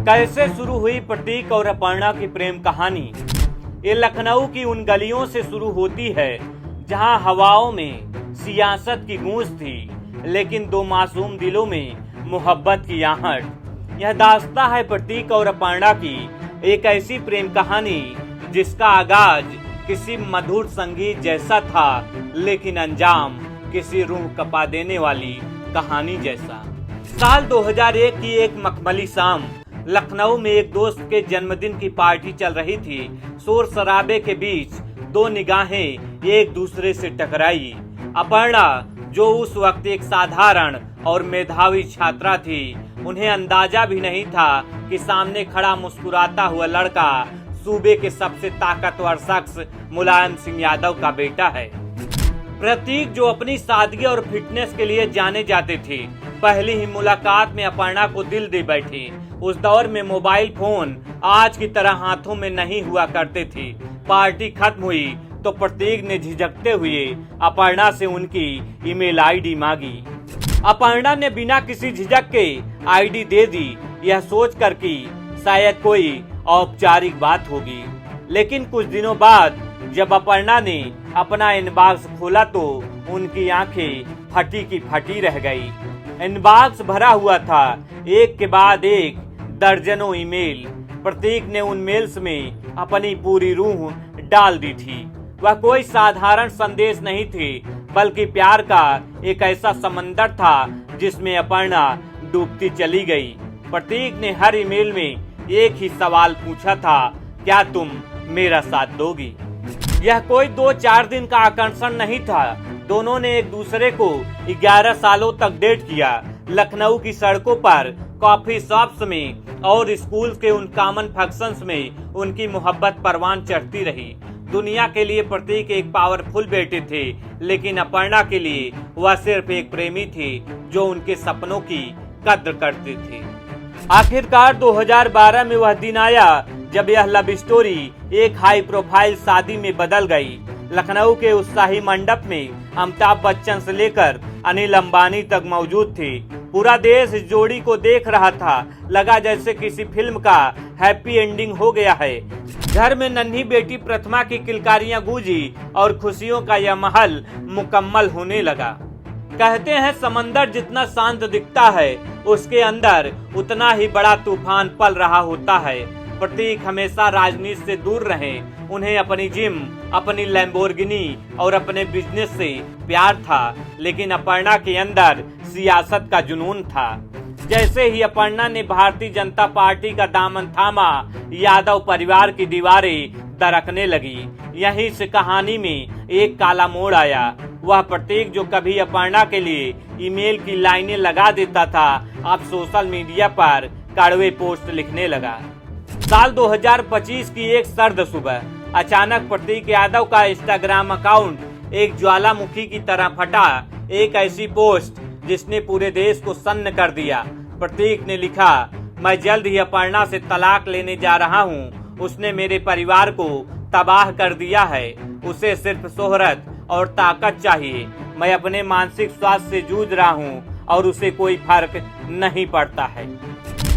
कैसे शुरू हुई प्रतीक और अपर्णा की प्रेम कहानी। ये लखनऊ की उन गलियों से शुरू होती है जहां हवाओं में सियासत की गूंज थी, लेकिन दो मासूम दिलों में मोहब्बत की आहट। यह दास्तां है प्रतीक और अपर्णा की, एक ऐसी प्रेम कहानी जिसका आगाज किसी मधुर संगीत जैसा था, लेकिन अंजाम किसी रूह कपा देने वाली कहानी जैसा। साल 2001 की एक मखमली शाम लखनऊ में एक दोस्त के जन्मदिन की पार्टी चल रही थी। शोर शराबे के बीच दो निगाहें एक दूसरे से टकराई। अपर्णा, जो उस वक्त एक साधारण और मेधावी छात्रा थी, उन्हें अंदाजा भी नहीं था कि सामने खड़ा मुस्कुराता हुआ लड़का सूबे के सबसे ताकतवर शख्स मुलायम सिंह यादव का बेटा है। प्रतीक, जो अपनी सादगी और फिटनेस के लिए जाने जाते थे, पहली ही मुलाकात में अपर्णा को दिल दे बैठे। उस दौर में मोबाइल फोन आज की तरह हाथों में नहीं हुआ करते थे। पार्टी खत्म हुई तो प्रतीक ने झिझकते हुए अपर्णा से उनकी ईमेल आईडी मांगी। अपर्णा ने बिना किसी झिझक के आईडी दे दी, यह सोचकर कि शायद कोई औपचारिक बात होगी। लेकिन कुछ दिनों बाद जब अपर्णा ने अपना इनबॉक्स खोला तो उनकी आंखें फटी की फटी रह गई। इनबॉक्स भरा हुआ था, एक के बाद एक दर्जनों ईमेल। प्रतीक ने उन मेल्स में अपनी पूरी रूह डाल दी थी। वह कोई साधारण संदेश नहीं थे, बल्कि प्यार का एक ऐसा समंदर था जिसमें अपर्णा डूबती चली गई। प्रतीक ने हर ईमेल में एक ही सवाल पूछा था, क्या तुम मेरा साथ दोगी? यह कोई 2-4 दिन का आकर्षण नहीं था। दोनों ने एक दूसरे को 11 सालों तक डेट किया। लखनऊ की सड़कों पर, कॉफी शॉप्स में और स्कूल के उन कॉमन फंक्शंस में उनकी मोहब्बत परवान चढ़ती रही। दुनिया के लिए प्रतीक एक पावरफुल बेटे थे, लेकिन अपर्णा के लिए वह सिर्फ एक प्रेमी थे जो उनके सपनों की कद्र करते थे। आखिरकार 2012 में वह दिन आया जब यह लव स्टोरी एक हाई प्रोफाइल शादी में बदल गई। लखनऊ के उत्साही मंडप में अमिताभ बच्चन से लेकर अनिल अंबानी तक मौजूद थे। पूरा देश इस जोड़ी को देख रहा था। लगा जैसे किसी फिल्म का हैप्पी एंडिंग हो गया है। घर में नन्ही बेटी प्रथमा की किलकारियां गूंजी और खुशियों का यह महल मुकम्मल होने लगा। कहते हैं समंदर जितना शांत दिखता है, उसके अंदर उतना ही बड़ा तूफान पल रहा होता है। प्रतीक हमेशा राजनीति से दूर रहे। उन्हें अपनी जिम, अपनी लैम्बोर्गिनी और अपने बिजनेस से प्यार था, लेकिन अपर्णा के अंदर सियासत का जुनून था। जैसे ही अपर्णा ने भारतीय जनता पार्टी का दामन थामा, यादव परिवार की दीवारें दरकने लगी। यहीं से कहानी में एक काला मोड़ आया। वह प्रतीक, जो कभी अपर्णा के लिए ईमेल की लाइनें लगा देता था, अब सोशल मीडिया पर कड़वे पोस्ट लिखने लगा। साल 2025 की एक सर्द सुबह अचानक प्रतीक यादव का इंस्टाग्राम अकाउंट एक ज्वालामुखी की तरह फटा। एक ऐसी पोस्ट जिसने पूरे देश को सन्न कर दिया। प्रतीक ने लिखा, मैं जल्द ही अपर्णा से तलाक लेने जा रहा हूँ। उसने मेरे परिवार को तबाह कर दिया है। उसे सिर्फ शोहरत और ताकत चाहिए। मैं अपने मानसिक स्वास्थ्य से जूझ रहा हूँ और उसे कोई फर्क नहीं पड़ता है।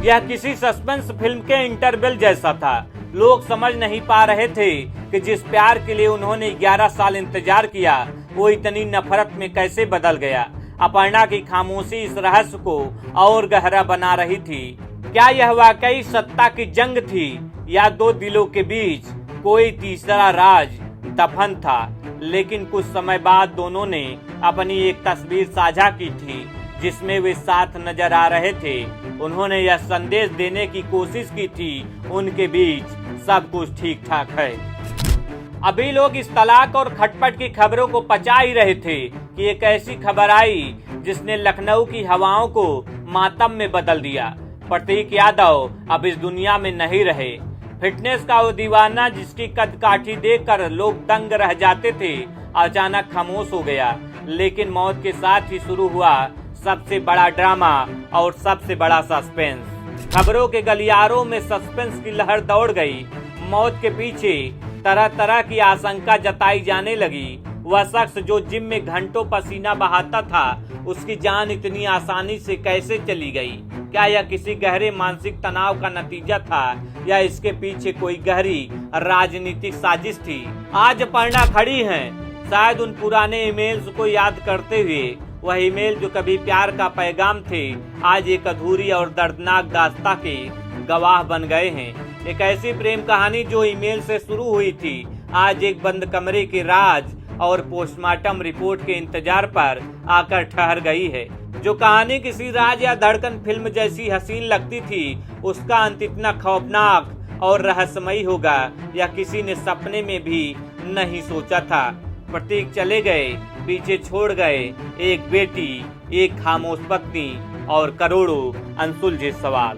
यह किसी सस्पेंस फिल्म के इंटरवल जैसा था। लोग समझ नहीं पा रहे थे कि जिस प्यार के लिए उन्होंने 11 साल इंतजार किया, वो इतनी नफरत में कैसे बदल गया। अपर्णा की खामोशी इस रहस्य को और गहरा बना रही थी। क्या यह वाकई सत्ता की जंग थी, या दो दिलों के बीच कोई तीसरा राज दफन था? लेकिन कुछ समय बाद दोनों ने अपनी एक तस्वीर साझा की थी जिसमें वे साथ नजर आ रहे थे। उन्होंने यह संदेश देने की कोशिश की थी, उनके बीच सब कुछ ठीक ठाक है। अभी लोग इस तलाक और खटपट की खबरों को पचा ही रहे थे कि एक ऐसी खबर आई जिसने लखनऊ की हवाओं को मातम में बदल दिया। प्रतीक यादव अब इस दुनिया में नहीं रहे। फिटनेस का वो दीवाना जिसकी कद काठी देखकर लोग दंग रह जाते थे, अचानक खामोश हो गया। लेकिन मौत के साथ ही शुरू हुआ सबसे बड़ा ड्रामा और सबसे बड़ा सस्पेंस। खबरों के गलियारों में सस्पेंस की लहर दौड़ गई। मौत के पीछे तरह तरह की आशंका जताई जाने लगी। वह शख्स जो जिम में घंटों पसीना बहाता था, उसकी जान इतनी आसानी से कैसे चली गई? क्या यह किसी गहरे मानसिक तनाव का नतीजा था या इसके पीछे कोई गहरी राजनीतिक साजिश थी? आज अपर्णा खड़ी हैं, शायद उन पुराने ईमेल्स को याद करते हुए। वह ईमेल जो कभी प्यार का पैगाम थे, आज एक अधूरी और दर्दनाक दास्तां के गवाह बन गए हैं। एक ऐसी प्रेम कहानी जो ईमेल से शुरू हुई थी, आज एक बंद कमरे के राज और पोस्टमार्टम रिपोर्ट के इंतजार पर आकर ठहर गई है। जो कहानी किसी राज या धड़कन फिल्म जैसी हसीन लगती थी, उसका अंत इतना खौफनाक और रहस्यमयी होगा यह किसी ने सपने में भी नहीं सोचा था। प्रतीक चले गए, पीछे छोड़ गए एक बेटी, एक खामोश पत्नी और करोड़ों अनसुलझे सवाल।